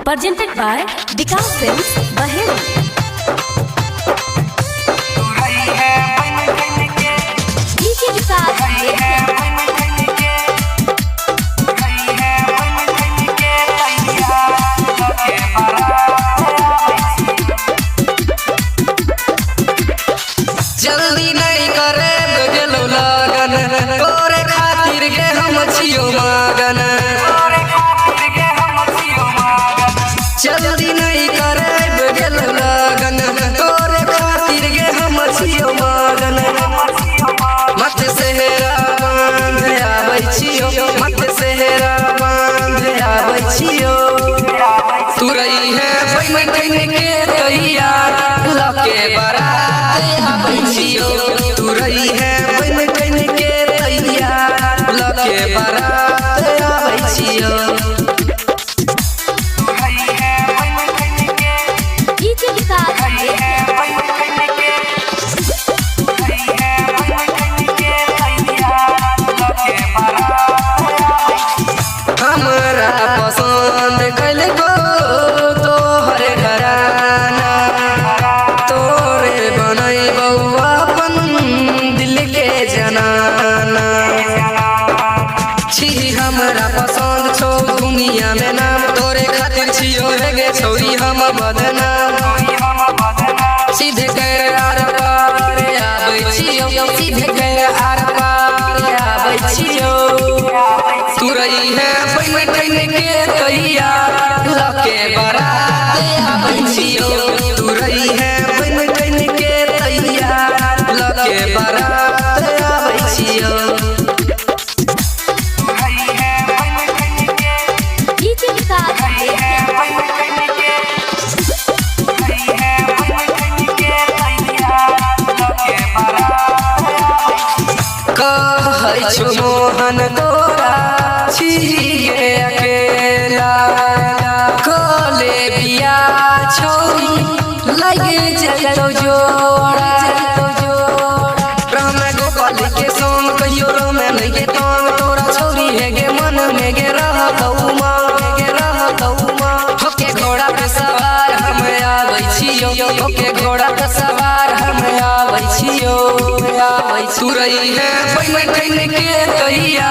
presented by Vikas Films, Bahrain. DJ Vikas जल्दी नहीं करे गेलो लगन तोरे खातिर के हम छियो मगन जल्दी नहीं करे गेलो लगन तोरे खातिर के हम छियो मगन मत सेहरा बांध आबै छियो मत सेहरा बांध आबै छियो तू रही है बैठन के तैया लके बारात आबै छियो तू रही है बैठन के तैया लके बारात आबै छियो DJ Vikas हमरा पसंद कल गो तोहर घराना तोरे बनैबौ अपन दिल के जनाना छी हमरा पसंद छौ दुनिया में नाम तोरे खातिर छियो गे छौरी हम बदनाम सीधे कर आर पार आबै छियो सीधे कर आर पार आबै छियो तू रही है बैठन के तैया लके बारात आबै छियो तू रही है बैठन के तैया लके बारात आबै छियो DJ Vikas कहै छौ मोहन तोरा छिए अकेला कले बिया छौरी लगे जतौ जोड़ा राम गोपाल के संग कहियो राम नहीं के तंग तोरा छौरी है गे मन में गे रहतौ माँ होके घोड़ा पे सवार हम आबै छियो होके घोड़ा पे सवार हम आबै छियो तू रही है बैठन के तैया